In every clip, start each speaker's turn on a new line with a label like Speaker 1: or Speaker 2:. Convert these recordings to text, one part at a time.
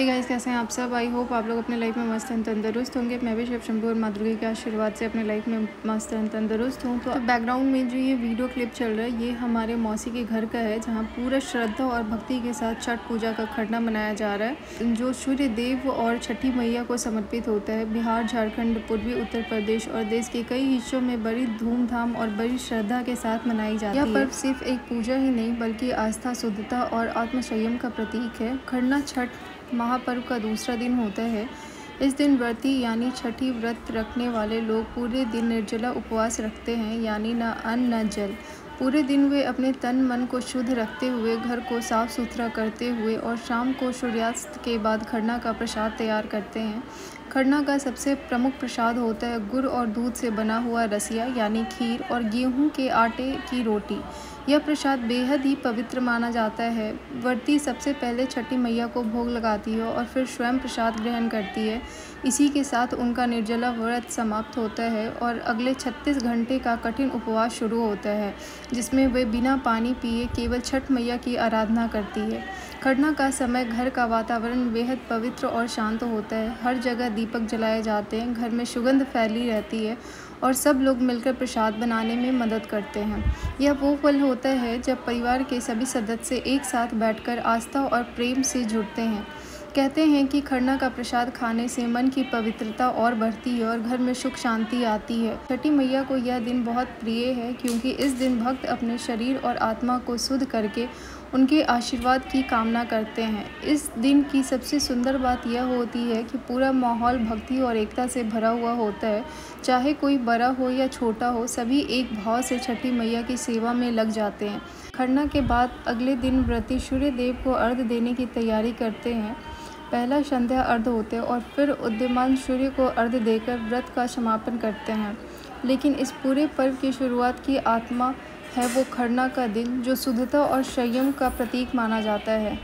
Speaker 1: Hey guys, कैसे हैं आप सब। आई होप आप लोग अपने लाइफ में मस्त एंड तंदुरुस्त होंगे। मैं भी शिव शंभू और माँ दुर्गा के आशीर्वाद से अपने लाइफ में मस्त एंड तंदुरुस्त हूँ। तो बैकग्राउंड में जो ये वीडियो क्लिप चल रहा है, ये हमारे मौसी के घर का है, जहाँ पूरा श्रद्धा और भक्ति के साथ छठ पूजा का खरना मनाया जा रहा है, जो सूर्य देव और छठी मैया को समर्पित होता है। बिहार, झारखंड, पूर्वी उत्तर प्रदेश और देश के कई हिस्सों में बड़ी धूमधाम और बड़ी श्रद्धा के साथ मनाई जाती है। यह पर्व सिर्फ एक पूजा ही नहीं, बल्कि आस्था, शुद्धता और आत्मसंयम का प्रतीक है। खरना छठ महापर्व का दूसरा दिन होता है। इस दिन व्रती यानी छठी व्रत रखने वाले लोग पूरे दिन निर्जला उपवास रखते हैं, यानी न अन्न न जल। पूरे दिन वे अपने तन मन को शुद्ध रखते हुए, घर को साफ सुथरा करते हुए और शाम को सूर्यास्त के बाद खरना का प्रसाद तैयार करते हैं। खरना का सबसे प्रमुख प्रसाद होता है गुड़ और दूध से बना हुआ रसिया यानी खीर और गेहूं के आटे की रोटी। यह प्रसाद बेहद ही पवित्र माना जाता है। व्रती सबसे पहले छठी मैया को भोग लगाती है और फिर स्वयं प्रसाद ग्रहण करती है। इसी के साथ उनका निर्जला व्रत समाप्त होता है और अगले 36 घंटे का कठिन उपवास शुरू होता है, जिसमें वे बिना पानी पिए केवल छठ मैया की आराधना करती है। खरना का समय घर का वातावरण बेहद पवित्र और शांत होता है। हर जगह दीपक जलाए जाते हैं, घर में सुगंध फैली रहती है और सब लोग मिलकर प्रसाद बनाने में मदद करते हैं। यह वो पल होता है जब परिवार के सभी सदस्य एक साथ बैठकर आस्था और प्रेम से जुड़ते हैं। कहते हैं कि खरना का प्रसाद खाने से मन की पवित्रता और बढ़ती है और घर में सुख शांति आती है। छठी मैया को यह दिन बहुत प्रिय है, क्योंकि इस दिन भक्त अपने शरीर और आत्मा को शुद्ध करके उनके आशीर्वाद की कामना करते हैं। इस दिन की सबसे सुंदर बात यह होती है कि पूरा माहौल भक्ति और एकता से भरा हुआ होता है। चाहे कोई बड़ा हो या छोटा हो, सभी एक भाव से छठी मैया की सेवा में लग जाते हैं। खरना के बाद अगले दिन व्रती सूर्य देव को अर्घ्य देने की तैयारी करते हैं। पहला संध्या अर्घ्य होते हैं और फिर उदीयमान सूर्य को अर्घ्य देकर व्रत का समापन करते हैं। लेकिन इस पूरे पर्व की शुरुआत की आत्मा है वो खरना का दिन, जो शुद्धता और संयम का प्रतीक माना जाता है।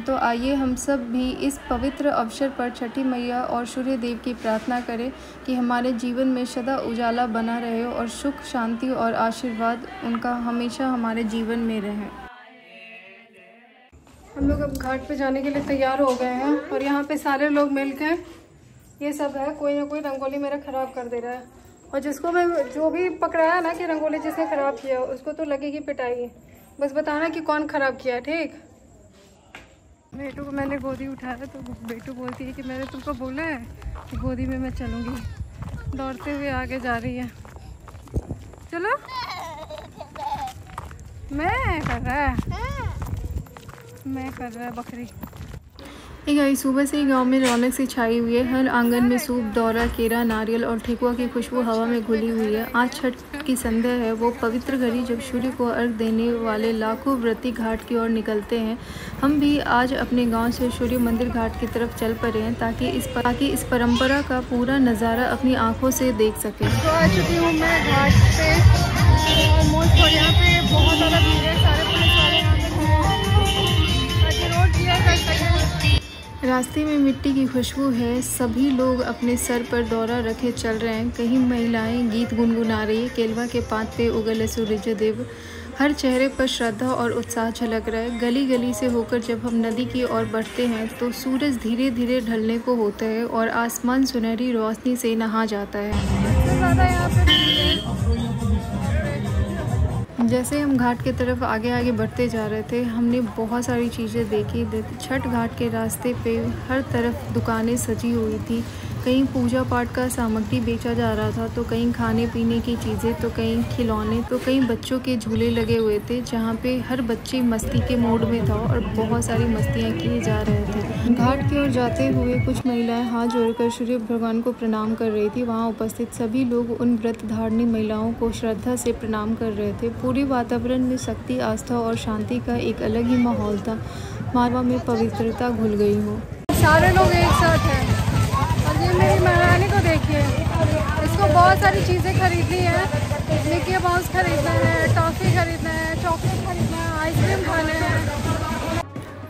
Speaker 1: तो आइए हम सब भी इस पवित्र अवसर पर छठी मैया और सूर्य देव की प्रार्थना करें कि हमारे जीवन में सदा उजाला बना रहे और सुख, शांति और आशीर्वाद उनका हमेशा हमारे जीवन में रहे। हम लोग अब घाट पे जाने के लिए तैयार हो गए हैं और यहाँ पे सारे लोग मिलकर ये सब है, कोई ना कोई रंगोली मेरा ख़राब कर दे रहा है। और जिसको मैं जो भी पकड़ाया ना कि रंगोली जिसने ख़राब किया, उसको तो लगेगी पिटाई। बस बताना कि कौन ख़राब किया, ठीक। बेटू को मैंने गोदी उठाया तो बेटू बोलती है कि मैंने तुमको बोला है कि गोदी में मैं चलूँगी। दौड़ते हुए आगे जा रही है। चलो, मैं कर रहा है बकरी। सुबह से ही गांव में रौनक सी छाई हुई है। हर आंगन में सूप, दौरा, केरा, नारियल और ठेकुआ की खुशबू हवा में घुली हुई है। आज छठ की संध्या है, वो पवित्र घड़ी जब सूर्य को अर्घ्य देने वाले लाखों व्रती घाट की ओर निकलते हैं। हम भी आज अपने गांव से सूर्य मंदिर घाट की तरफ चल पड़े हैं, ताकि इस परंपरा का पूरा नज़ारा अपनी आँखों से देख सकें। तो आ चुकी हूँ मैं घाट पे ऑलमोस्ट, और यहाँ पे बहुत ज़्यादा भीड़ है। सारे पुलिस वाले यहाँ पे रोड क्लियर कर सकें। रास्ते में मिट्टी की खुशबू है। सभी लोग अपने सर पर दौरा रखे चल रहे हैं। कहीं महिलाएं गीत गुनगुना रही है। केलवा के पात पे उगले सूर्य देव। हर चेहरे पर श्रद्धा और उत्साह झलक रहा है। गली गली से होकर जब हम नदी की ओर बढ़ते हैं तो सूरज धीरे धीरे ढलने को होता है और आसमान सुनहरी रोशनी से नहा जाता है। जैसे हम घाट की तरफ आगे आगे बढ़ते जा रहे थे, हमने बहुत सारी चीज़ें देखी। छठ घाट के रास्ते पे हर तरफ दुकानें सजी हुई थी। कहीं पूजा पाठ का सामग्री बेचा जा रहा था, तो कहीं खाने पीने की चीज़ें, तो कहीं खिलौने, तो कहीं बच्चों के झूले लगे हुए थे, जहाँ पे हर बच्चे मस्ती के मोड में था और बहुत सारी मस्तियाँ किए जा रहे थे। घाट की ओर जाते हुए कुछ महिलाएं हाथ जोड़कर सूर्य भगवान को प्रणाम कर रही थी। वहाँ उपस्थित सभी लोग उन व्रत धारणी महिलाओं को श्रद्धा से प्रणाम कर रहे थे। पूरे वातावरण में शक्ति, आस्था और शांति का एक अलग ही माहौल था। मारवा में पवित्रता घुल गई हो। सारे लोग एक साथ हैं। और ये मेरी महारानी को देखिए, इसको बहुत सारी चीज़ें खरीदनी है। मिकी माउस खरीदना है, टॉफ़ी खरीदना है, चॉकलेट खरीदना है, आइसक्रीम खाने हैं।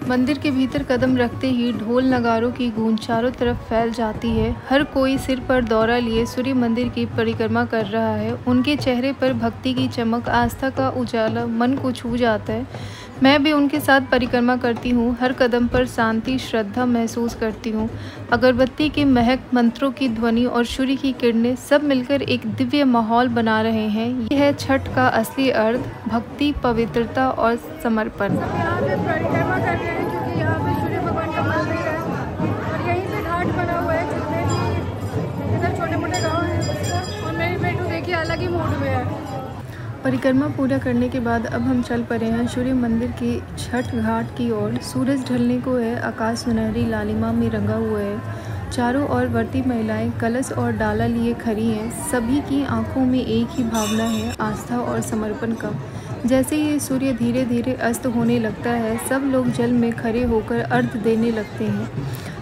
Speaker 1: मंदिर के भीतर कदम रखते ही ढोल नगारों की गूंज चारों तरफ फैल जाती है। हर कोई सिर पर दौरा लिए सूर्य मंदिर की परिक्रमा कर रहा है। उनके चेहरे पर भक्ति की चमक, आस्था का उजाला मन को छू जाता है। मैं भी उनके साथ परिक्रमा करती हूँ। हर कदम पर शांति, श्रद्धा महसूस करती हूँ। अगरबत्ती की महक, मंत्रों की ध्वनि और सूर्य की किरणें सब मिलकर एक दिव्य माहौल बना रहे हैं। यह है छठ का असली अर्थ, भक्ति, पवित्रता और समर्पण।
Speaker 2: यहाँ पे परिक्रमा कर रहे हैं क्योंकि यहाँ पे सूर्य भगवान का मंदिर है और यहीं पे घाट बना हुआ है जिसमें कि इधर छोटे मोटे गाँव हैं और मेरी बेटू देखिए अलग ही मूड में है।
Speaker 1: परिक्रमा पूरा करने के बाद अब हम चल पड़े हैं सूर्य मंदिर के छठ घाट की ओर। सूरज ढलने को है, आकाश सुनहरी लालिमा में रंगा हुआ है। चारों ओर व्रती महिलाएं कलश और डाला लिए खड़ी हैं। सभी की आंखों में एक ही भावना है, आस्था और समर्पण का। जैसे ही सूर्य धीरे धीरे अस्त होने लगता है, सब लोग जल में खड़े होकर अर्घ्य देने लगते हैं।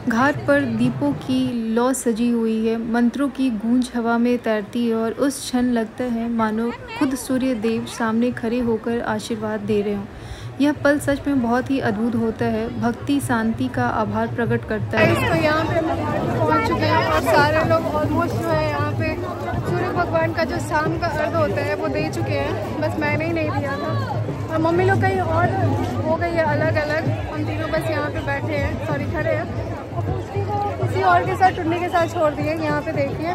Speaker 1: घाट पर दीपों की लौ सजी हुई है, मंत्रों की गूंज हवा में तैरती है और उस क्षण लगता है मानो खुद सूर्य देव सामने खड़े होकर आशीर्वाद दे रहे हों। यह पल सच में बहुत ही अद्भुत होता है, भक्ति, शांति का आभार प्रकट करता है।
Speaker 2: तो यहाँ पे पहुँच चुके हैं और सारे लोग ऑलमोस्ट जो है यहाँ पे सूर्य भगवान का जो शाम का अर्घ होता है वो दे चुके हैं। बस मैंने ही नहीं दिया था और मम्मी लोग कहीं और हो गई है अलग अलग। हम तीनों बस यहाँ पे बैठे हैं, सॉरी खड़े हैं और उसकी को किसी और के साथ टुन्नी के साथ छोड़ दिए। यहाँ पे देखिए,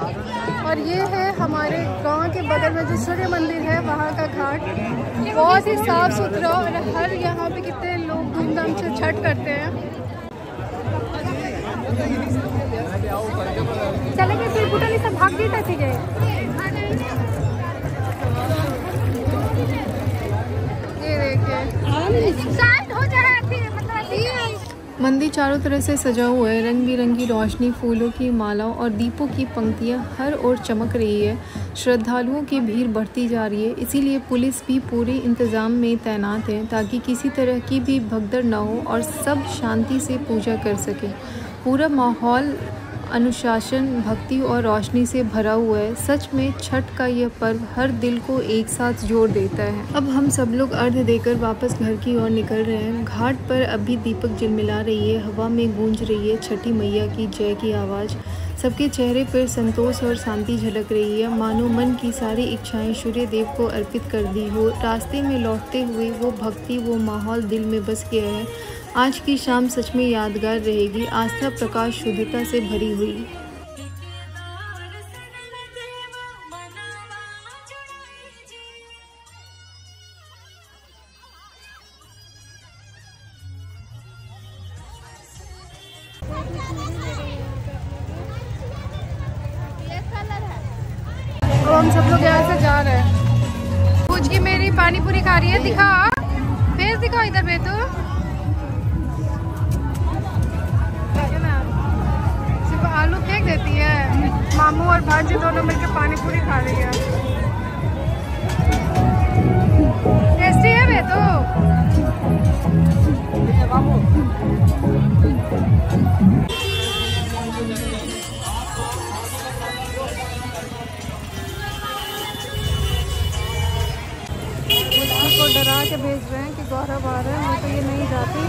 Speaker 2: और ये है हमारे गांव के बगल में जो सूर्य मंदिर है वहाँ का घाट। बहुत ही साफ सुथरा और हर यहाँ पे कितने लोग धूमधाम से छठ करते हैं। चले गए फिर बुटली से भाग गई थी गए। ये देखिए शांत हो जाए।
Speaker 1: मंदिर चारों तरफ से सजा हुआ है। रंग बिरंगी रोशनी, फूलों की मालाओं और दीपों की पंक्तियां हर ओर चमक रही है। श्रद्धालुओं की भीड़ बढ़ती जा रही है, इसीलिए पुलिस भी पूरे इंतजाम में तैनात है ताकि किसी तरह की भी भगदड़ न हो और सब शांति से पूजा कर सके। पूरा माहौल अनुशासन, भक्ति और रोशनी से भरा हुआ है। सच में छठ का यह पर्व हर दिल को एक साथ जोड़ देता है। अब हम सब लोग अर्घ्य देकर वापस घर की ओर निकल रहे हैं। घाट पर अभी दीपक झिलमिला रही है, हवा में गूंज रही है छठी मैया की जय की आवाज़। सबके चेहरे पर संतोष और शांति झलक रही है, मानो मन की सारी इच्छाएं सूर्य देव को अर्पित कर दी हो। रास्ते में लौटते हुए वो भक्ति, वो माहौल दिल में बस गया है। आज की शाम सच में यादगार रहेगी, आस्था, प्रकाश, शुद्धता से भरी हुई।
Speaker 2: तो हम सब लोग यहाँ से जा रहे हैं। पूछ की मेरी पानी पूरी खा रही है, दिखा फेस दिखा इधर पे। तो सिर्फ आलू फेंक देती है। मामू और भांजी दोनों मिलकर पानी पूरी खा रही है। टेस्टी है बे तो। को डरा के भेज रहे हैं कि गौरव आ रहे हैं, मैं तो ये नहीं जाती।